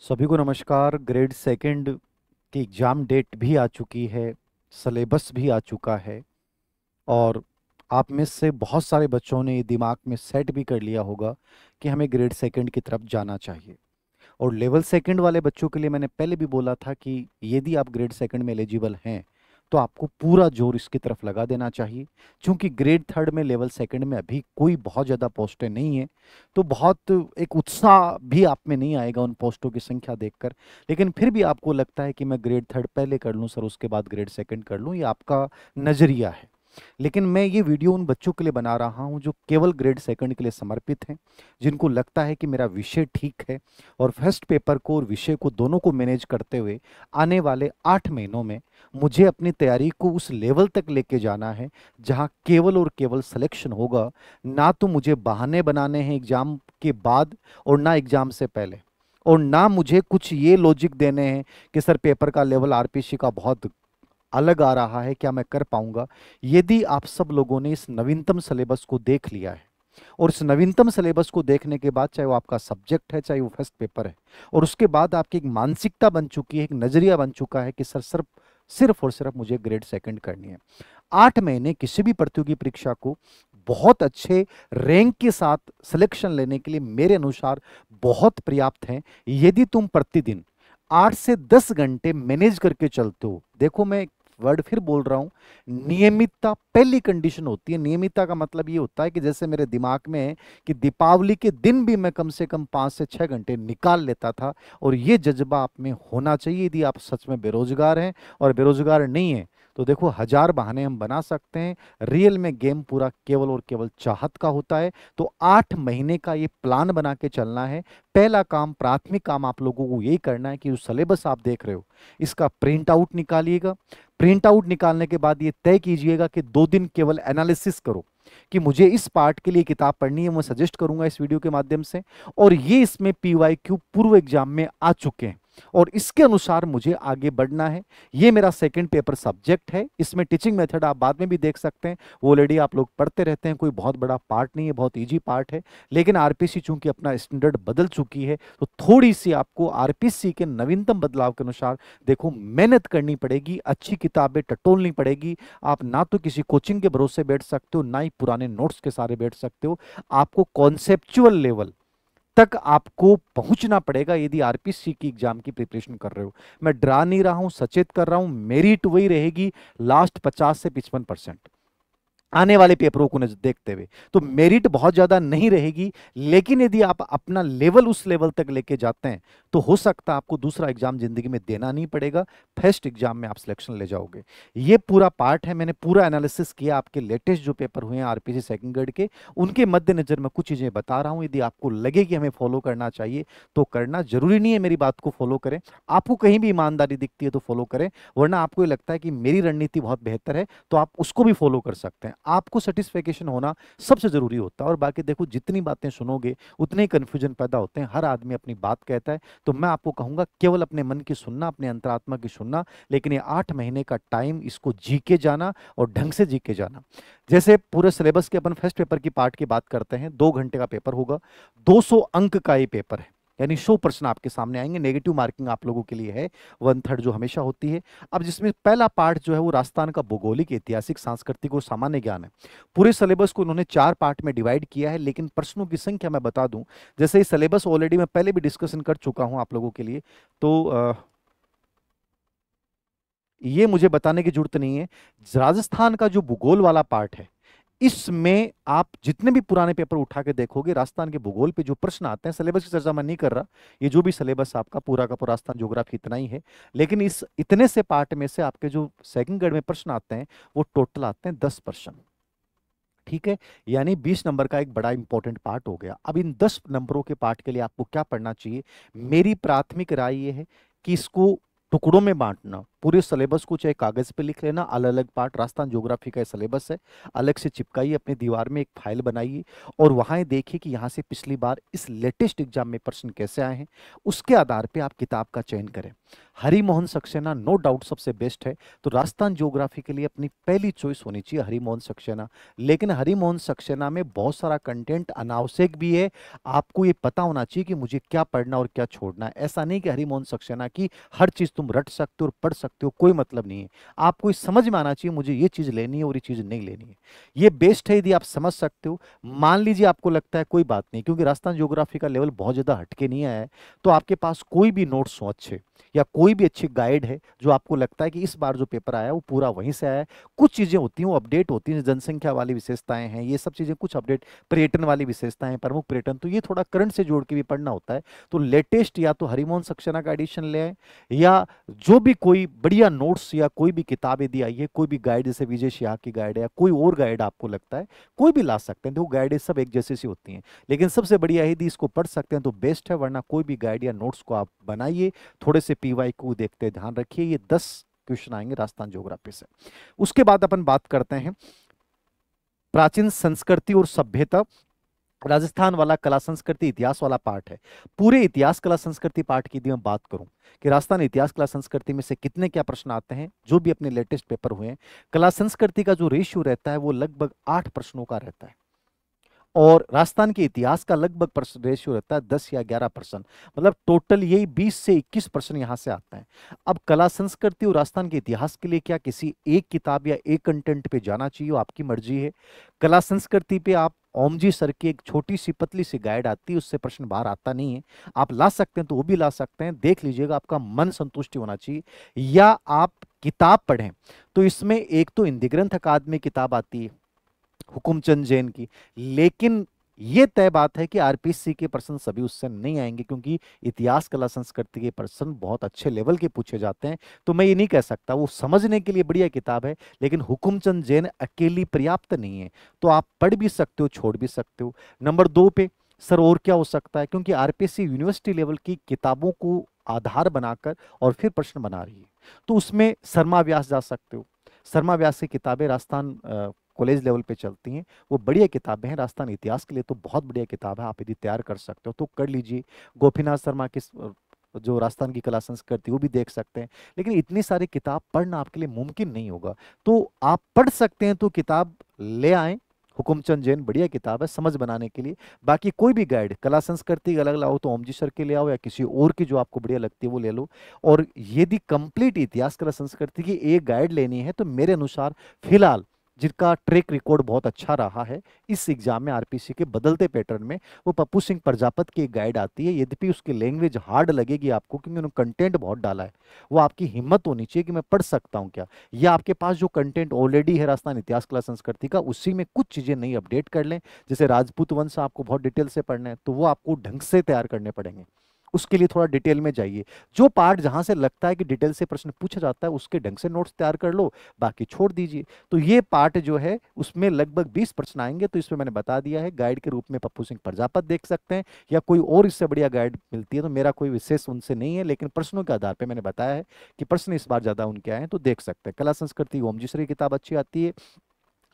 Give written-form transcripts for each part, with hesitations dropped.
सभी को नमस्कार। ग्रेड सेकंड की एग्ज़ाम डेट भी आ चुकी है, सिलेबस भी आ चुका है और आप में से बहुत सारे बच्चों ने ये दिमाग में सेट भी कर लिया होगा कि हमें ग्रेड सेकंड की तरफ जाना चाहिए। और लेवल सेकंड वाले बच्चों के लिए मैंने पहले भी बोला था कि यदि आप ग्रेड सेकंड में एलिजिबल हैं तो आपको पूरा जोर इसकी तरफ लगा देना चाहिए। क्योंकि ग्रेड थर्ड में लेवल सेकंड में अभी कोई बहुत ज़्यादा पोस्टें नहीं है, तो बहुत एक उत्साह भी आप में नहीं आएगा उन पोस्टों की संख्या देखकर। लेकिन फिर भी आपको लगता है कि मैं ग्रेड थर्ड पहले कर लूँ सर, उसके बाद ग्रेड सेकंड कर लूँ, ये आपका नज़रिया है। लेकिन मैं ये वीडियो उन बच्चों के लिए बना रहा हूँ जो केवल ग्रेड सेकंड के लिए समर्पित हैं, जिनको लगता है कि मेरा विषय ठीक है और फर्स्ट पेपर को और विषय को दोनों को मैनेज करते हुए आने वाले 8 महीनों में मुझे अपनी तैयारी को उस लेवल तक लेके जाना है जहाँ केवल और केवल सिलेक्शन होगा। ना तो मुझे बहाने बनाने हैं एग्जाम के बाद और ना एग्जाम से पहले, और ना मुझे कुछ ये लॉजिक देने हैं कि सर पेपर का लेवल आरपीसी का बहुत अलग आ रहा है, क्या मैं कर पाऊंगा। यदि आप सब लोगों ने इस नवीनतम सिलेबस को देख लिया है और इस नवीनतम सिलेबस को देखने के बाद, चाहे वो आपका सब्जेक्ट है चाहे वो फर्स्ट पेपर है, और उसके बाद आपकी एक मानसिकता बन चुकी है, एक नजरिया बन चुका है कि सर सिर्फ सिर्फ और सिर्फ मुझे ग्रेड सेकंड करनी है। 8 महीने किसी भी प्रतियोगी परीक्षा को बहुत अच्छे रैंक के साथ सिलेक्शन लेने के लिए मेरे अनुसार बहुत पर्याप्त हैं। यदि तुम प्रतिदिन 8 से 10 घंटे मैनेज करके चलते हो, देखो मैं वर्ड फिर बोल रहा हूं, नियमितता पहली कंडीशन होती है। नियमितता का मतलब ये होता है कि जैसे मेरे दिमाग में है कि दीपावली के दिन भी मैं कम से कम 5 से 6 घंटे निकाल लेता था, और ये जज्बा आप में होना चाहिए। यदि आप सच में बेरोजगार हैं और बेरोजगार नहीं है तो देखो, हजार बहाने हम बना सकते हैं, रियल में गेम पूरा केवल और केवल चाहत का होता है। तो 8 महीने का ये प्लान बना के चलना है। पहला काम, प्राथमिक काम आप लोगों को यही करना है कि जो सिलेबस आप देख रहे हो इसका प्रिंट आउट निकालिएगा। प्रिंट आउट निकालने के बाद ये तय कीजिएगा कि 2 दिन केवल एनालिसिस करो कि मुझे इस पार्ट के लिए किताब पढ़नी है। मैं सजेस्ट करूंगा इस वीडियो के माध्यम से, और ये इसमें पीवाईक्यू पूर्व एग्जाम में आ चुके हैं और इसके अनुसार मुझे आगे बढ़ना है। ये मेरा सेकंड पेपर सब्जेक्ट है। इसमें टीचिंग मेथड आप बाद में भी देख सकते हैं, वो ऑलरेडी आप लोग पढ़ते रहते हैं, कोई बहुत बड़ा पार्ट नहीं है, बहुत इजी पार्ट है। लेकिन आरपीसी चूंकि अपना स्टैंडर्ड बदल चुकी है तो थोड़ी सी आपको आरपीसी के नवीनतम बदलाव के अनुसार देखो मेहनत करनी पड़ेगी, अच्छी किताबें टटोलनी पड़ेगी। आप ना तो किसी कोचिंग के भरोसे बैठ सकते हो, ना ही पुराने नोट्स के सारे बैठ सकते हो। आपको कॉन्सेप्चुअल लेवल तक आपको पहुंचना पड़ेगा यदि आरपीसी की एग्जाम की प्रिपरेशन कर रहे हो। मैं डरा नहीं रहा हूं, सचेत कर रहा हूं, मेरिट वही रहेगी लास्ट 50 से 55% आने वाले पेपरों को देखते हुए। तो मेरिट बहुत ज्यादा नहीं रहेगी, लेकिन यदि आप अपना लेवल उस लेवल तक लेके जाते हैं तो हो सकता है आपको दूसरा एग्जाम जिंदगी में देना नहीं पड़ेगा, फर्स्ट एग्जाम में आप सिलेक्शन ले जाओगे। ये पूरा पार्ट है, मैंने पूरा एनालिसिस किया आपके लेटेस्ट जो पेपर हुए हैं आरपीसी सेकंड ग्रेड के, उनके मद्देनजर मैं कुछ चीजें बता रहा हूं। यदि आपको लगे कि हमें फॉलो करना चाहिए तो करना, जरूरी नहीं है मेरी बात को फॉलो करें। आपको कहीं भी ईमानदारी दिखती है तो फॉलो करें, वरना आपको ये लगता है कि मेरी रणनीति बहुत बेहतर है तो आप उसको भी फॉलो कर सकते हैं। आपको सेटिस्फेक्शन होना सबसे जरूरी होता है, और बाकी देखो जितनी बातें सुनोगे उतने ही कंफ्यूजन पैदा होते हैं। हर आदमी अपनी बात कहता है, तो मैं आपको कहूंगा केवल अपने मन की सुनना, अपने अंतरात्मा की सुनना, लेकिन ये 8 महीने का टाइम इसको जी के जाना और ढंग से जी के जाना। जैसे पूरे सिलेबस के अपन फर्स्ट पेपर की पार्ट की बात करते हैं, 2 घंटे का पेपर होगा, 200 अंक का ये पेपर है, यानी 100% आपके सामने आएंगे। नेगेटिव मार्किंग आप लोगों के लिए है 1/3 जो हमेशा होती है। अब जिसमें पहला पार्ट जो है वो राजस्थान का भौगोलिक, ऐतिहासिक, सांस्कृतिक और सामान्य ज्ञान है। पूरे सिलेबस को उन्होंने 4 पार्ट में डिवाइड किया है, लेकिन प्रश्नों की संख्या मैं बता दूं, जैसे इस सिलेबस ऑलरेडी मैं पहले भी डिस्कशन कर चुका हूं आप लोगों के लिए, तो ये मुझे बताने की जरूरत नहीं है। राजस्थान का जो भूगोल वाला पार्ट है, इसमें आप जितने भी पुराने पेपर उठा के देखोगे, राजस्थान के भूगोल पे जो प्रश्न आते हैं, सिलेबस की चर्चा मैं नहीं कर रहा, ये जो भी सिलेबस आपका पूरा का पूरा राजस्थान ज्योग्राफी इतना ही है, लेकिन इस इतने से पार्ट में से आपके जो सेकंड ग्रेड में प्रश्न आते हैं वो टोटल आते हैं 10%। ठीक है, यानी 20 नंबर का एक बड़ा इंपॉर्टेंट पार्ट हो गया। अब इन 10 नंबरों के पार्ट के लिए आपको क्या पढ़ना चाहिए, मेरी प्राथमिक राय यह है कि इसको टुकड़ों में बांटना, पूरे सिलेबस को चाहे कागज पे लिख लेना, अलग अलग पार्ट, राजस्थान ज्योग्राफी का सिलेबस है, अलग से चिपकाइए अपनी दीवार में, एक फाइल बनाइए और वहां देखिए कि यहाँ से पिछली बार इस लेटेस्ट एग्जाम में प्रश्न कैसे आए हैं। उसके आधार पे आप किताब का चयन करें। हरिमोहन सक्सेना नो डाउट सबसे बेस्ट है, तो राजस्थान ज्योग्राफी के लिए अपनी पहली चॉइस होनी चाहिए हरिमोहन सक्सेना। लेकिन हरिमोहन सक्सेना में बहुत सारा कंटेंट अनावश्यक भी है, आपको ये पता होना चाहिए कि मुझे क्या पढ़ना और क्या छोड़ना है। ऐसा नहीं कि हरिमोहन सक्सेना की हर चीज तुम रट सकते हो और पढ़ सकते हो, कोई मतलब नहीं है। आपको ये समझ में आना चाहिए मुझे ये चीज लेनी है और ये चीज नहीं लेनी है। ये बेस्ट है यदि आप समझ सकते हो। मान लीजिए आपको लगता है कोई बात नहीं, क्योंकि राजस्थान ज्योग्राफी का लेवल बहुत ज्यादा हटके नहीं आया है, तो आपके पास कोई भी नोट्स हो अच्छे या कोई भी अच्छी गाइड है जो आपको लगता है कि इस बार जो पेपर आया वो पूरा वहीं से आया है। कुछ चीजें होती हैं वो अपडेट होती हैं, जनसंख्या वाली विशेषताएं हैं, ये सब चीजें कुछ अपडेट, पर्यटन वाली विशेषताएं, प्रमुख पर्यटन, तो ये थोड़ा करंट से जोड़ के भी पढ़ना होता है। तो लेटेस्ट या तो हरिमोहन सक्सेना का एडिशन ले आए, या जो भी कोई बढ़िया नोट्स या कोई भी किताब यदि आई है, कोई भी गाइड, जैसे विजय शाह की गाइड है या कोई और गाइड आपको लगता है, कोई भी ला सकते हैं। देखो गाइडें सब एक जैसी सी होती हैं, लेकिन सबसे बढ़िया यदि इसको पढ़ सकते हैं तो बेस्ट है, वरना कोई भी गाइड या नोट्स को आप बनाइए, थोड़े से पीवाई को देखते ध्यान रखिए। ये 10 क्वेश्चन आएंगे राजस्थान ज्योग्राफी से। उसके बाद अपन बात करते हैं प्राचीन संस्कृति और सभ्यता। राजस्थान वाला कला संस्कृति इतिहास वाला पार्ट है। पूरे इतिहास कला संस्कृति पार्ट की यदि मैं बात करूं कि राजस्थान इतिहास कला संस्कृति में से कितने क्या प्रश्न आते हैं, जो भी अपने लेटेस्ट पेपर हुए हैं, कला संस्कृति का जो रेशियो रहता है वो लगभग 8 प्रश्नों का रहता है, और राजस्थान के इतिहास का लगभग रेशियो रहता है 10 या 11%। मतलब टोटल यही 20 से 21 प्रश्न यहां से आते हैं। अब कला संस्कृति और राजस्थान के इतिहास के लिए क्या किसी एक किताब या एक कंटेंट पे जाना चाहिए, आपकी मर्जी है। कला संस्कृति पे आप ओम जी सर की एक छोटी सी पतली सी गाइड आती है, उससे प्रश्न बाहर आता नहीं है, आप ला सकते हैं तो वो भी ला सकते हैं, देख लीजिएगा, आपका मन संतुष्टि होना चाहिए। या आप किताब पढ़ें तो इसमें एक तो हिंदी ग्रंथ अकादमी किताब आती है हुकुमचंद जैन की, लेकिन ये तय बात है कि आरपीएससी के प्रश्न सभी उससे नहीं आएंगे, क्योंकि इतिहास कला संस्कृति के प्रश्न बहुत अच्छे लेवल के पूछे जाते हैं। तो मैं ये नहीं कह सकता, वो समझने के लिए बढ़िया किताब है, लेकिन हुकुमचंद जैन अकेली पर्याप्त नहीं है। तो आप पढ़ भी सकते हो, छोड़ भी सकते हो। नंबर 2 पे सर और क्या हो सकता है, क्योंकि आरपीएससी यूनिवर्सिटी लेवल की किताबों को आधार बनाकर और फिर प्रश्न बना रही है, तो उसमें शर्मा व्यास जा सकते हो। शर्मा व्यास की किताबें राजस्थान कॉलेज लेवल पे चलती हैं, वो बढ़िया किताबें हैं। राजस्थान इतिहास के लिए तो बहुत बढ़िया किताब है, आप यदि तैयार कर सकते हो तो कर लीजिए। गोपीनाथ शर्मा की जो राजस्थान की कला संस्कृति वो भी देख सकते हैं, लेकिन इतनी सारी किताब पढ़ना आपके लिए मुमकिन नहीं होगा। तो आप पढ़ सकते हैं तो किताब ले आएं, हुकुमचंद जैन बढ़िया किताब है समझ बनाने के लिए। बाकी कोई भी गाइड कला संस्कृति अलग लाओ तो ओमजी सर के ले आओ, या किसी और की जो आपको बढ़िया लगती है वो ले लो। और यदि कंप्लीट इतिहास कला संस्कृति की एक गाइड लेनी है तो मेरे अनुसार फिलहाल जिनका ट्रैक रिकॉर्ड बहुत अच्छा रहा है इस एग्जाम में आरपीसी के बदलते पैटर्न में, वो पप्पू सिंह प्रजापत की एक गाइड आती है। यद्यपि उसकी लैंग्वेज हार्ड लगेगी आपको, क्योंकि उन्होंने कंटेंट बहुत डाला है, वो आपकी हिम्मत होनी चाहिए कि मैं पढ़ सकता हूँ क्या, या आपके पास जो कंटेंट ऑलरेडी है राजस्थान इतिहास कला संस्कृति का उसी में कुछ चीजें नई अपडेट कर लें। जैसे राजपूत वंश आपको बहुत डिटेल से पढ़ना है तो वो आपको ढंग से तैयार करने पड़ेंगे, उसके लिए थोड़ा डिटेल में जाइए। जो पार्ट जहां से लगता है कि डिटेल से प्रश्न पूछा जाता है उसके ढंग से नोट्स तैयार कर लो, बाकी छोड़ दीजिए। तो ये पार्ट जो है उसमें लगभग 20 प्रश्न आएंगे, तो इसमें मैंने बता दिया है गाइड के रूप में पप्पू सिंह प्रजापत देख सकते हैं, या कोई और इससे बढ़िया गाइड मिलती है तो मेरा कोई विशेष उनसे नहीं है, लेकिन प्रश्नों के आधार पर मैंने बताया है कि प्रश्न इस बार ज्यादा उनके आए हैं तो देख सकते हैं। कला संस्कृति ओमजी सर की किताब अच्छी आती है,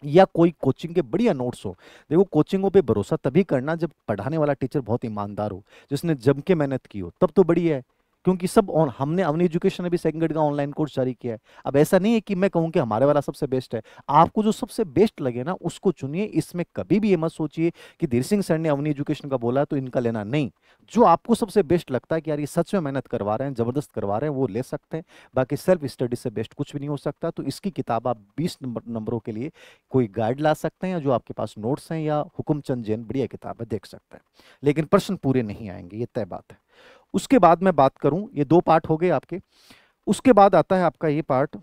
या कोई कोचिंग के बढ़िया नोट्स हो। देखो कोचिंगों पे भरोसा तभी करना जब पढ़ाने वाला टीचर बहुत ईमानदार हो, जिसने जम के मेहनत की हो, तब तो बढ़िया है। क्योंकि सब हमने अवनी एजुकेशन ने भी सेकंड ग्रेड का ऑनलाइन कोर्स जारी किया है। अब ऐसा नहीं है कि मैं कहूँ कि हमारे वाला सबसे बेस्ट है, आपको जो सबसे बेस्ट लगे ना उसको चुनिए। इसमें कभी भी ये मत सोचिए कि धीर सिंह सर ने अवनी एजुकेशन का बोला तो इनका लेना, नहीं। जो आपको सबसे बेस्ट लगता है कि यार ये सच में मेहनत करवा रहे हैं, जबरदस्त करवा रहे हैं, वो ले सकते हैं। बाकी सेल्फ स्टडी से बेस्ट कुछ भी नहीं हो सकता। तो इसकी किताब आप 20 नंबरों के लिए कोई गाइड ला सकते हैं, या जो आपके पास नोट्स हैं, या हुकुमचंद जैन बढ़िया किताब है देख सकते हैं, लेकिन प्रश्न पूरे नहीं आएंगे, ये तय बात है। उसके बाद मैं बात करूं, ये 2 पार्ट हो गए आपके। उसके बाद आता है आपका ये पार्ट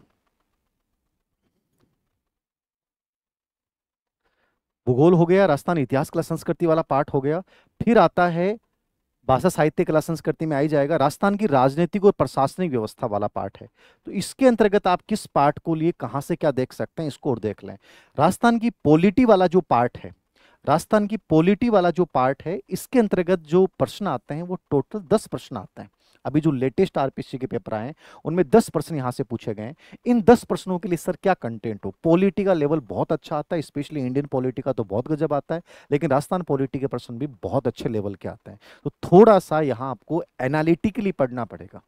भूगोल हो गया, राजस्थान इतिहास कला संस्कृति वाला पार्ट हो गया। फिर आता है भाषा साहित्य कला संस्कृति में आई जाएगा राजस्थान की राजनीतिक और प्रशासनिक व्यवस्था वाला पार्ट है। तो इसके अंतर्गत आप किस पार्ट को लिए कहां से क्या देख सकते हैं, इसको और देख लें। राजस्थान की पॉलिटी वाला जो पार्ट है, राजस्थान की पॉलिटी वाला जो पार्ट है, इसके अंतर्गत जो प्रश्न आते हैं वो टोटल 10 प्रश्न आते हैं। अभी जो लेटेस्ट आरपीसी के पेपर आए हैं उनमें 10 प्रश्न यहां से पूछे गए हैं। इन 10 प्रश्नों के लिए सर क्या कंटेंट हो। पॉलिटी का लेवल बहुत अच्छा आता है, स्पेशली इंडियन पॉलिटी का तो बहुत गजब आता है, लेकिन राजस्थान पॉलिटी के प्रश्न भी बहुत अच्छे लेवल के आते हैं। तो थोड़ा सा यहाँ आपको एनालिटिकली पढ़ना पड़ेगा,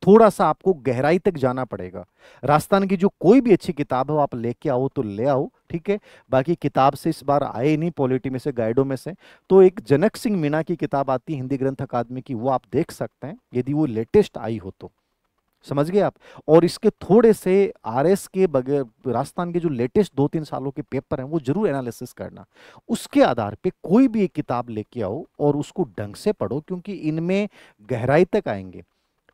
थोड़ा सा आपको गहराई तक जाना पड़ेगा। राजस्थान की जो कोई भी अच्छी किताब हो आप लेके आओ तो ले आओ, ठीक है। बाकी किताब से इस बार आए नहीं पॉलिटी में से, गाइडों में से, तो एक जनक सिंह मीणा की किताब आती है हिंदी ग्रंथ अकादमी की, वो आप देख सकते हैं यदि वो लेटेस्ट आई हो तो। समझ गए आप। और इसके थोड़े से आरएस के बगैर राजस्थान के जो लेटेस्ट 2-3 सालों के पेपर हैं वो जरूर एनालिसिस करना। उसके आधार पे कोई भी एक किताब लेके आओ और उसको ढंग से पढ़ो, क्योंकि इनमें गहराई तक आएंगे।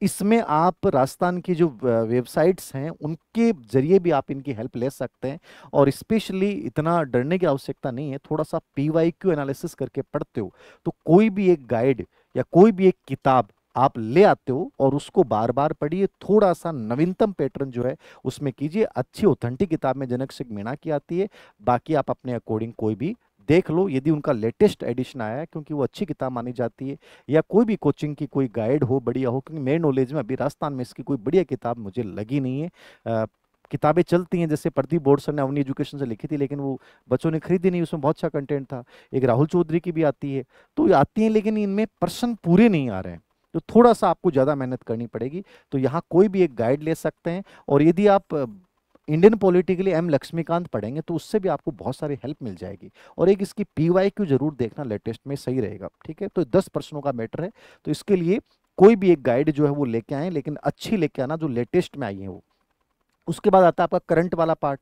इसमें आप राजस्थान की जो वेबसाइट्स हैं उनके जरिए भी आप इनकी हेल्प ले सकते हैं। और स्पेशली इतना डरने की आवश्यकता नहीं है, थोड़ा सा पीवाईक्यू एनालिसिस करके पढ़ते हो तो कोई भी एक गाइड या कोई भी एक किताब आप ले आते हो और उसको बार बार पढ़िए। थोड़ा सा नवीनतम पैटर्न जो है उसमें कीजिए। अच्छी ऑथेंटिक किताब में जनक सिंह मीणा की आती है, बाकी आप अपने अकॉर्डिंग कोई भी देख लो यदि उनका लेटेस्ट एडिशन आया है, क्योंकि वो अच्छी किताब मानी जाती है। या कोई भी कोचिंग की कोई गाइड हो बढ़िया हो, क्योंकि मेरे नॉलेज में अभी राजस्थान में इसकी कोई बढ़िया किताब मुझे लगी नहीं है। किताबें चलती हैं, जैसे प्रदीप बोर्ड सर ने अवनी एजुकेशन से लिखी थी, लेकिन वो बच्चों ने खरीदी नहीं, उसमें बहुत अच्छा कंटेंट था। एक राहुल चौधरी की भी आती है, तो ये आती हैं लेकिन इनमें प्रश्न पूरे नहीं आ रहे हैं, तो थोड़ा सा आपको ज़्यादा मेहनत करनी पड़ेगी। तो यहाँ कोई भी एक गाइड ले सकते हैं। और यदि आप इंडियन पॉलिटी के लिए एम लक्ष्मीकांत पढ़ेंगे तो उससे भी आपको बहुत सारी हेल्प मिल जाएगी। और एक इसकी पीवाईक्यू जरूर देखना, लेटेस्ट में सही रहेगा, ठीक है। तो 10 प्रश्नों का मैटर है, तो इसके लिए कोई भी एक गाइड जो है वो लेके आए, लेकिन अच्छी लेके आना जो लेटेस्ट में आई है वो। उसके बाद आता है आपका करंट वाला पार्ट।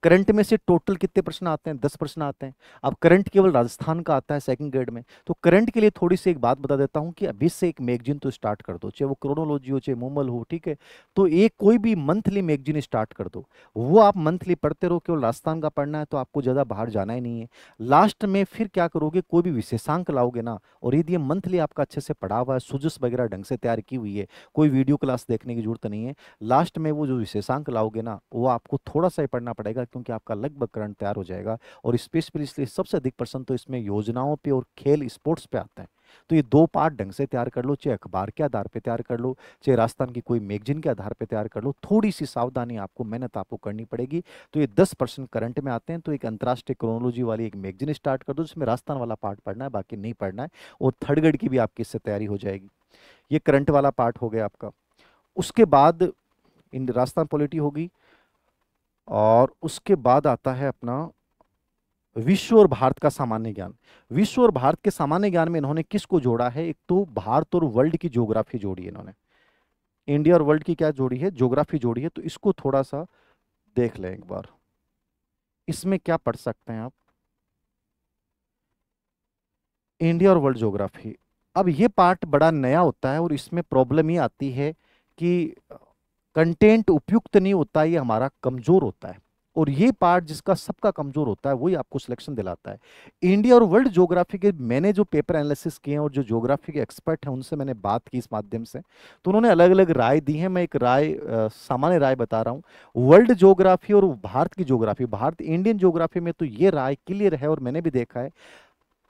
करंट में से टोटल कितने प्रश्न आते हैं, 10 प्रश्न आते हैं। अब करंट केवल राजस्थान का आता है सेकंड ग्रेड में। तो करंट के लिए थोड़ी सी एक बात बता देता हूं कि अभी से एक मैगजीन तो स्टार्ट कर दो, चाहे वो क्रोनोलॉजी हो चाहे मूमल हो, ठीक है। तो एक कोई भी मंथली मैगजीन स्टार्ट कर दो, वो आप मंथली पढ़ते रहो। केवल राजस्थान का पढ़ना है तो आपको ज्यादा बाहर जाना ही नहीं है। लास्ट में फिर क्या करोगे, कोई भी विशेषांक लाओगे ना, और यदि ये मंथली आपका अच्छे से पढ़ा हुआ है, सुजुस वगैरह ढंग से तैयार की हुई है, कोई वीडियो क्लास देखने की जरूरत नहीं है, लास्ट में वो जो विशेषांक लाओगे ना वो आपको थोड़ा सा ही पढ़ना पड़ेगा, क्योंकि आपका लगभग करंट तैयार हो जाएगा। और स्पेशली इसलिए सबसे अधिक प्रश्न तो इसमें योजनाओं पे और खेल स्पोर्ट्स पे आते हैं। तो ये दो पार्ट ढंग से तैयार कर लो, चाहे अखबार के आधार पे तैयार कर लो, चाहे राजस्थान की कोई मैगजीन के आधार पे तैयार कर लो। थोड़ी सी सावधानी आपको, मेहनत आपको करनी पड़ेगी। तो ये 10% करंट में आते हैं, तो एक अंतर्राष्ट्रीय क्रोनोलॉजी वाली एक मैगजीन स्टार्ट कर दो जिसमें राजस्थान वाला पार्ट पढ़ना है, बाकी नहीं पढ़ना है। और थर्ड ग्रेड की भी आपकी इससे तैयारी हो जाएगी। ये करंट वाला पार्ट हो गया आपका। उसके बाद इन राजस्थान पॉलिटी होगी, और उसके बाद आता है अपना विश्व और भारत का सामान्य ज्ञान। विश्व और भारत के सामान्य ज्ञान में इन्होंने किसको जोड़ा है, एक तो भारत और वर्ल्ड की ज्योग्राफी जोड़ी है इन्होंने। इंडिया और वर्ल्ड की क्या जोड़ी है, ज्योग्राफी जोड़ी है। तो इसको थोड़ा सा देख लें एक बार। इसमें क्या पढ़ सकते हैं आप, इंडिया और वर्ल्ड ज्योग्राफी। अब ये पार्ट बड़ा नया होता है और इसमें प्रॉब्लम ये आती है कि कंटेंट उपयुक्त नहीं होता, ये हमारा कमजोर होता है। और ये पार्ट जिसका सबका कमजोर होता है वही आपको सिलेक्शन दिलाता है। इंडिया और वर्ल्ड ज्योग्राफी के मैंने जो पेपर एनालिसिस किए हैं और जो ज्योग्राफी के एक्सपर्ट हैं उनसे मैंने बात की इस माध्यम से, तो उन्होंने अलग अलग राय दी है। मैं एक राय सामान्य राय बता रहा हूँ। वर्ल्ड ज्योग्राफी और भारत की ज्योग्राफी, भारत इंडियन ज्योग्राफी में तो ये राय क्लियर है, और मैंने भी देखा है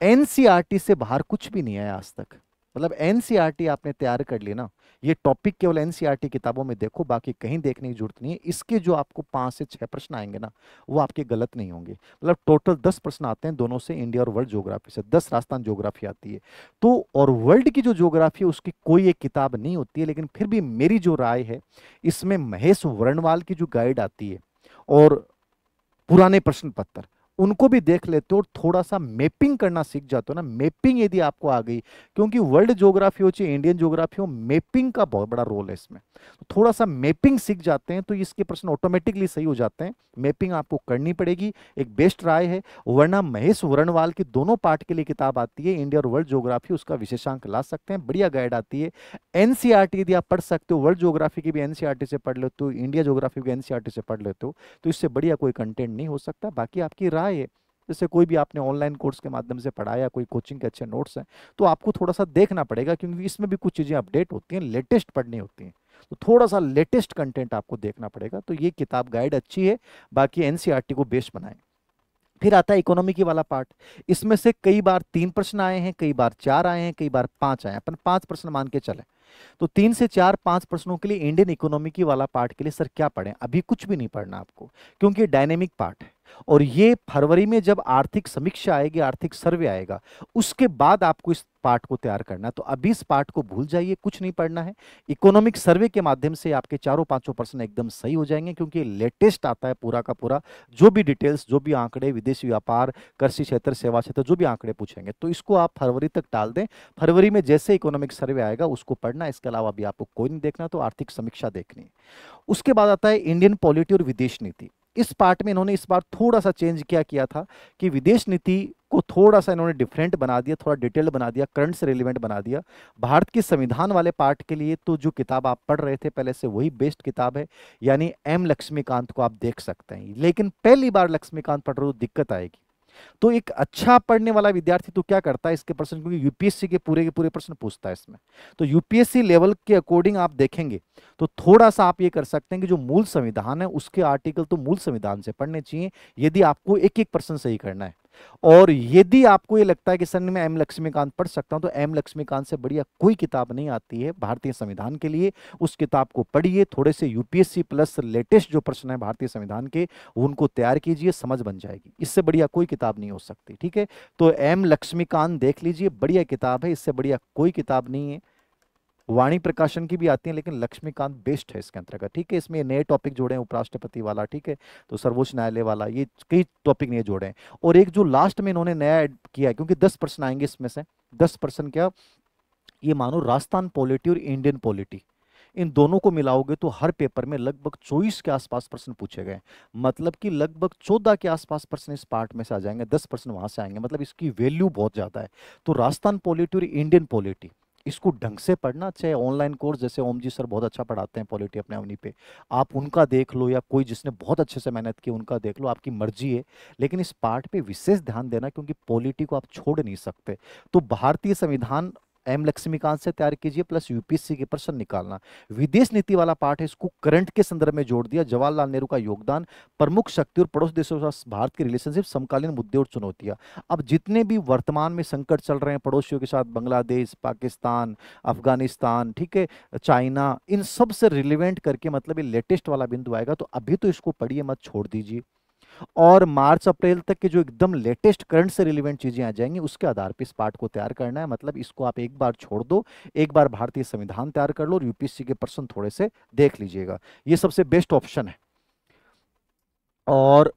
एनसीईआरटी से बाहर कुछ भी नहीं आया आज तक। मतलब एनसीईआरटी आपने तैयार कर ली ना, ये टॉपिक केवल एनसीईआरटी किताबों में देखो, बाकी कहीं देखने की जरूरत नहीं है। इसके जो आपको 5 से 6 प्रश्न आएंगे ना, वो आपके गलत नहीं होंगे। मतलब टोटल 10 प्रश्न आते हैं दोनों से, इंडिया और वर्ल्ड ज्योग्राफी से। 10 राजस्थान ज्योग्राफी आती है। तो और वर्ल्ड की जो ज्योग्राफी है उसकी कोई एक किताब नहीं होती है, लेकिन फिर भी मेरी जो राय है, इसमें महेश वर्णवाल की जो गाइड आती है और पुराने प्रश्न पत्र, उनको भी देख लेते हो और थोड़ा सा मैपिंग करना सीख जाते हो ना। मैपिंग यदि आपको आ गई, क्योंकि वर्ल्ड ज्योग्राफी हो चाहे इंडियन ज्योग्राफी हो, मैपिंग का बहुत बड़ा रोल है इसमें। तो थोड़ा सा मैपिंग सीख जाते हैं तो इसके प्रश्न ऑटोमेटिकली सही हो जाते हैं। मैपिंग आपको करनी पड़ेगी, एक बेस्ट राय है। वरना महेश वर्णवाल की दोनों पार्ट के लिए किताब आती है, इंडिया और वर्ल्ड ज्योग्राफी, उसका विशेषांक ला सकते हैं, बढ़िया गाइड आती है। एनसीईआरटी यदि आप पढ़ सकते हो, वर्ल्ड ज्योग्राफी की भी एनसीईआरटी से पढ़ लेते हो, इंडिया ज्योग्राफी भी एनसीईआरटी से पढ़ लेते हो, तो इससे बढ़िया कोई कंटेंट नहीं हो सकता। बाकी आपकी राय है, जैसे कोई भी आपने ऑनलाइन कोर्स के माध्यम से पढ़ाया, कोई कोचिंग के अच्छे नोट्स हैं, तो आपको थोड़ा सा देखना पड़ेगा, क्योंकि इसमें भी कुछ चीज़ें अपडेट होती हैं, लेटेस्ट पढ़नी होती हैं। तो थोड़ा सा लेटेस्ट कंटेंट आपको देखना पड़ेगा। तो ये किताब गाइड अच्छी है, बाकी एनसीईआरटी को बेस्ट बनाएं। फिर आता है इकोनॉमी की वाला पार्ट। इसमें से कई बार 3 प्रश्न आए हैं, कई बार 4 आए हैं, कई बार 5 आए हैं, अपन 5 प्रश्न मान के चले। तो 3 से 4 5 प्रश्नों के लिए इंडियन इकोनॉमी की वाला पार्ट के लिए सर क्या पढ़ें? अभी कुछ भी नहीं पढ़ना आपको, क्योंकि डायनेमिक पार्ट है। और ये फरवरी में जब आर्थिक समीक्षा आएगी, आर्थिक सर्वे आएगा, उसके बाद आपको इस पार्ट को तैयार करना है। तो अभी इस पार्ट को भूल जाइए, कुछ नहीं पढ़ना है। इकोनॉमिक सर्वे के माध्यम से आपके चारों पांचों प्रश्न एकदम सही हो जाएंगे, क्योंकि लेटेस्ट आता है पूरा का पूरा। जो भी डिटेल्स, जो भी आंकड़े, विदेशी व्यापार, कृषि क्षेत्र, सेवा क्षेत्र, जो भी आंकड़े पूछेंगे, तो इसको आप फरवरी तक टाल दें। फरवरी में जैसे इकोनॉमिक सर्वे आएगा उसको पढ़ना, इसके अलावा अभी आपको कोई नहीं देखना, तो आर्थिक समीक्षा देखनी है। उसके बाद आता है इंडियन पॉलिटी और विदेश नीति। इस पार्ट में इन्होंने इस बार थोड़ा सा चेंज क्या किया था कि विदेश नीति को थोड़ा सा इन्होंने डिफरेंट बना दिया, थोड़ा डिटेल्ड बना दिया, करंट से रिलेवेंट बना दिया। भारत के संविधान वाले पार्ट के लिए तो जो किताब आप पढ़ रहे थे पहले से, वही बेस्ट किताब है, यानी एम लक्ष्मीकांत को आप देख सकते हैं। लेकिन पहली बार लक्ष्मीकांत पढ़ रहे हो तो दिक्कत आएगी। तो एक अच्छा पढ़ने वाला विद्यार्थी तो क्या करता है इसके प्रश्न, क्योंकि यूपीएससी के पूरे प्रश्न पूछता है इसमें, तो यूपीएससी लेवल के अकॉर्डिंग आप देखेंगे तो थोड़ा सा आप ये कर सकते हैं कि जो मूल संविधान है उसके आर्टिकल तो मूल संविधान से पढ़ने चाहिए, यदि आपको एक एक प्रश्न सही करना है। और यदि आपको ये लगता है कि सर मैं एम लक्ष्मीकांत पढ़ सकता हूं, तो एम लक्ष्मीकांत से बढ़िया कोई किताब नहीं आती है भारतीय संविधान के लिए। उस किताब को पढ़िए, थोड़े से यूपीएससी प्लस लेटेस्ट जो प्रश्न है भारतीय संविधान के उनको तैयार कीजिए, समझ बन जाएगी। इससे बढ़िया कोई किताब नहीं हो सकती, ठीक है। तो एम लक्ष्मीकांत देख लीजिए, बढ़िया किताब है, इससे बढ़िया कोई किताब नहीं है। वाणी प्रकाशन की भी आती है, लेकिन लक्ष्मीकांत बेस्ट है इसके अंतर्गत, ठीक है। इसमें नए टॉपिक जोड़े हैं, उपराष्ट्रपति वाला, ठीक है, तो सर्वोच्च न्यायालय वाला, ये कई टॉपिक नए जोड़े हैं। और एक जो लास्ट में इन्होंने नया ऐड किया है, क्योंकि 10 प्रश्न आएंगे इसमें से, 10 प्रश्न क्या, ये मानो राजस्थान पॉलिटी और इंडियन पॉलिटी, इन दोनों को मिलाओगे तो हर पेपर में लगभग 24 के आसपास प्रश्न पूछे गए। मतलब कि लगभग 14 के आसपास प्रश्न इस पार्ट में से आ जाएंगे, 10 प्रश्न वहां से आएंगे, मतलब इसकी वैल्यू बहुत ज्यादा है। तो राजस्थान पॉलिटी और इंडियन पॉलिटी, इसको ढंग से पढ़ना, चाहे ऑनलाइन कोर्स जैसे ओम जी सर बहुत अच्छा पढ़ाते हैं पॉलिटी अपने अवनी पे, आप उनका देख लो, या कोई जिसने बहुत अच्छे से मेहनत की उनका देख लो, आपकी मर्जी है। लेकिन इस पार्ट पे विशेष ध्यान देना, क्योंकि पॉलिटी को आप छोड़ नहीं सकते। तो भारतीय संविधान एम लक्ष्मीकांत से तैयार कीजिए, प्लस यूपीएससी के प्रश्न निकालना। विदेश नीति वाला पार्ट है, इसको करंट के संदर्भ में जोड़ दिया, जवाहरलाल नेहरू का योगदान, प्रमुख शक्ति और पड़ोस देशों के साथ भारत की रिलेशनशिप, समकालीन मुद्दे और चुनौतियां। अब जितने भी वर्तमान में संकट चल रहे हैं पड़ोसियों के साथ, बांग्लादेश, पाकिस्तान, अफगानिस्तान, ठीक है, चाइना, इन सब से रिलेवेंट करके, मतलब ये लेटेस्ट वाला बिंदु आएगा, तो अभी तो इसको पढ़िए मत, छोड़ दीजिए। और मार्च अप्रैल तक के जो एकदम लेटेस्ट करंट से रिलेवेंट चीजें आ जाएंगी, उसके आधार पर इस पार्ट को तैयार करना है। मतलब इसको आप एक बार छोड़ दो, एक बार भारतीय संविधान तैयार कर लो और यूपीएससी के प्रश्न थोड़े से देख लीजिएगा, ये सबसे बेस्ट ऑप्शन है। और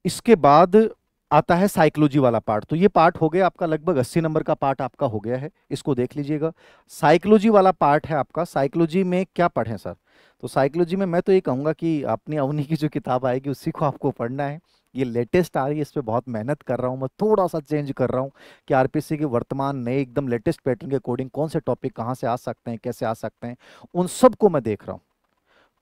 इसके बाद आता है साइकोलॉजी वाला पार्ट। तो ये पार्ट हो गया आपका, लगभग 80 नंबर का पार्ट आपका हो गया है, इसको देख लीजिएगा। साइकोलॉजी वाला पार्ट है आपका, साइकोलॉजी में क्या पढ़ें सर? तो साइकोलॉजी में मैं तो ये कहूंगा कि अपनी अवनी की जो किताब आएगी उसी को आपको पढ़ना है। ये लेटेस्ट आ रही है, इस पे बहुत मेहनत कर रहा हूँ मैं, थोड़ा सा चेंज कर रहा हूँ कि आरपीएससी के वर्तमान नए एकदम लेटेस्ट पैटर्न के अकॉर्डिंग कौन से टॉपिक कहाँ से आ सकते हैं, कैसे आ सकते हैं, उन सबको मैं देख रहा हूँ।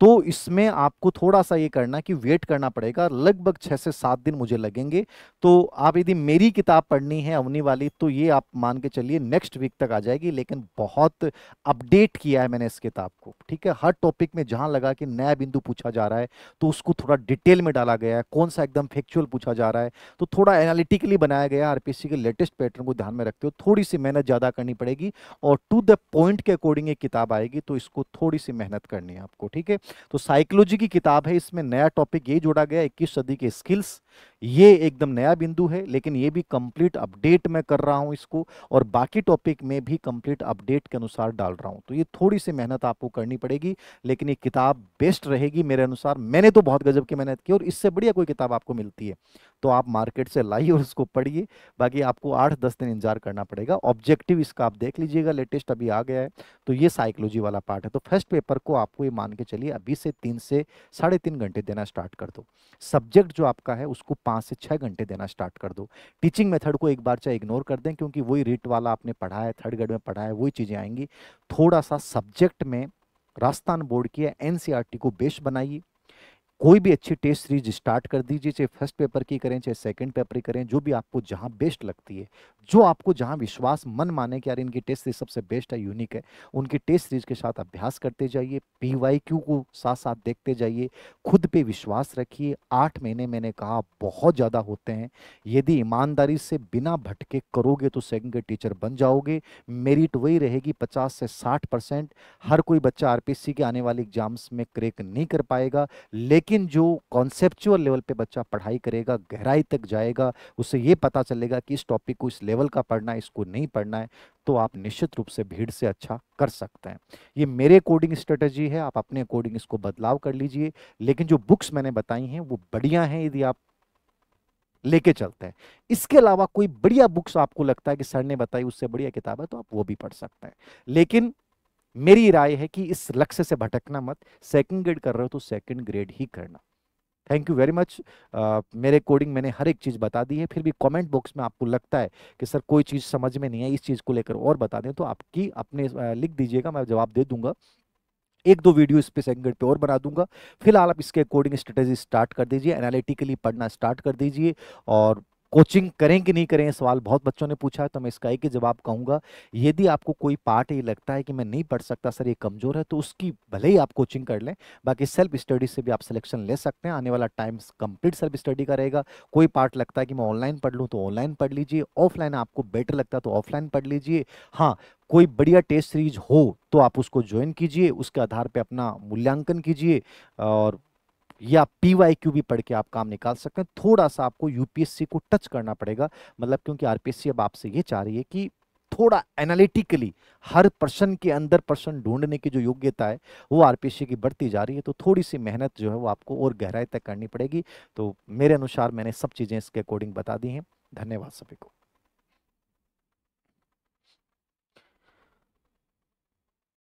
तो इसमें आपको थोड़ा सा ये करना कि वेट करना पड़ेगा, लगभग 6 से 7 दिन मुझे लगेंगे। तो आप यदि मेरी किताब पढ़नी है अवनी वाली, तो ये आप मान के चलिए नेक्स्ट वीक तक आ जाएगी। लेकिन बहुत अपडेट किया है मैंने इस किताब को, ठीक है। हर टॉपिक में जहां लगा कि नया बिंदु पूछा जा रहा है तो उसको थोड़ा डिटेल में डाला गया है, कौन सा एकदम फैक्चुअल पूछा जा रहा है तो थोड़ा एनालिटिकली बनाया गया है। आरपीएससी के लेटेस्ट पैटर्न को ध्यान में रखते हो थोड़ी सी मेहनत ज्यादा करनी पड़ेगी, और टू द पॉइंट के अकॉर्डिंग एक किताब आएगी, तो इसको थोड़ी सी मेहनत करनी है आपको, ठीक है। तो साइकोलॉजी की किताब है, इसमें नया टॉपिक ये जोड़ा गया 21 सदी के स्किल्स, ये एकदम नया बिंदु है। लेकिन ये भी कंप्लीट अपडेट मैं कर रहा हूं इसको, और बाकी टॉपिक में भी कंप्लीट अपडेट के अनुसार डाल रहा हूं। तो ये थोड़ी सी मेहनत आपको करनी पड़ेगी, लेकिन ये किताब बेस्ट रहेगी मेरे अनुसार। मैंने तो बहुत गजब की मेहनत की, और इससे बढ़िया कोई किताब आपको मिलती है तो आप मार्केट से लाइए और उसको पढ़िए। बाकी आपको 8-10 दिन इंतजार करना पड़ेगा। ऑब्जेक्टिव इसका आप देख लीजिएगा, लेटेस्ट अभी आ गया है। तो ये साइकोलॉजी वाला पार्ट है। तो फर्स्ट पेपर को आपको ये मान के चलिए अभी से 3 से 3.5 घंटे देना स्टार्ट कर दो। सब्जेक्ट जो आपका है उसको 5 से 6 घंटे देना स्टार्ट कर दो। टीचिंग मेथड को एक बार चाहे इग्नोर कर दें, क्योंकि वही रीट वाला आपने पढ़ा है, थर्ड ग्रेड में पढ़ा है, वही चीजें आएंगी। थोड़ा सा सब्जेक्ट में राजस्थान बोर्ड की एनसीईआरटी को बेस बनाइए, कोई भी अच्छी टेस्ट सीरीज स्टार्ट कर दीजिए, चाहे फर्स्ट पेपर की करें चाहे सेकंड पेपर की करें, जो भी आपको जहां बेस्ट लगती है, जो आपको जहां विश्वास मन माने कि यार इनकी टेस्ट सीरीज सबसे बेस्ट है, यूनिक है, उनकी टेस्ट सीरीज के साथ अभ्यास करते जाइए, पीवाईक्यू को साथ साथ देखते जाइए, खुद पे विश्वास रखिए। 8 महीने मैंने कहा बहुत ज़्यादा होते हैं, यदि ईमानदारी से बिना भटके करोगे तो सेकंड ग्रेड टीचर बन जाओगे। मेरिट वही रहेगी 50 से 60%। हर कोई बच्चा आरपीएससी के आने वाले एग्जाम्स में क्रैक नहीं कर पाएगा, लेकिन जो कॉन्सेप्चुअल लेवल पे बच्चा पढ़ाई करेगा, गहराई तक जाएगा, उसे ये पता चलेगा कि इस टॉपिक को इस लेवल का पढ़ना है, इसको नहीं पढ़ना है, तो आप निश्चित रूप से भीड़ से अच्छा कर सकते हैं। ये मेरे कोडिंग स्ट्रेटजी है, आप अपने अकॉर्डिंग इसको बदलाव कर लीजिए। लेकिन जो बुक्स मैंने बताई हैं वो बढ़िया हैं, यदि आप लेके चलते हैं। इसके अलावा कोई बढ़िया बुक्स आपको लगता है कि सर ने बताई उससे बढ़िया किताब है, तो आप वो भी पढ़ सकते हैं। लेकिन मेरी राय है कि इस लक्ष्य से भटकना मत, सेकंड ग्रेड कर रहे हो तो सेकंड ग्रेड ही करना। Thank you very much. मेरे कोडिंग मैंने हर एक चीज़ बता दी है, फिर भी कमेंट बॉक्स में आपको लगता है कि सर कोई चीज़ समझ में नहीं है, इस चीज़ को लेकर और बता दें, तो आपकी अपने लिख दीजिएगा, मैं जवाब दे दूंगा। एक दो वीडियो इस पे सेकंड ग्रेड पे और बना दूंगा। फिलहाल आप इसके अकॉर्डिंग स्ट्रेटेजी स्टार्ट कर दीजिए, एनालिटिकली पढ़ना स्टार्ट कर दीजिए। और कोचिंग करें कि नहीं करें, ये सवाल बहुत बच्चों ने पूछा है, तो मैं इसका एक ही जवाब कहूंगा, यदि आपको कोई पार्ट ये लगता है कि मैं नहीं पढ़ सकता सर, ये कमजोर है, तो उसकी भले ही आप कोचिंग कर लें, बाकी सेल्फ स्टडी से भी आप सिलेक्शन ले सकते हैं। आने वाला टाइम कंप्लीट सेल्फ स्टडी का रहेगा। कोई पार्ट लगता है कि मैं ऑनलाइन पढ़ लूँ तो ऑनलाइन पढ़ लीजिए, ऑफलाइन आपको बेटर लगता है तो ऑफलाइन पढ़ लीजिए। हाँ, कोई बढ़िया टेस्ट सीरीज हो तो आप उसको ज्वाइन कीजिए, उसके आधार पे अपना मूल्यांकन कीजिए, और या पीवाईक्यू भी पढ़ के आप काम निकाल सकते हैं। थोड़ा सा आपको यूपीएससी को टच करना पड़ेगा, मतलब क्योंकि आरपीएससी अब आपसे ये चाह रही है कि थोड़ा एनालिटिकली हर प्रश्न के अंदर प्रश्न ढूंढने की जो योग्यता है वो आरपीएससी की बढ़ती जा रही है, तो थोड़ी सी मेहनत जो है वो आपको और गहराई तक करनी पड़ेगी। तो मेरे अनुसार मैंने सब चीजें इसके अकॉर्डिंग बता दी हैं। धन्यवाद सभी को।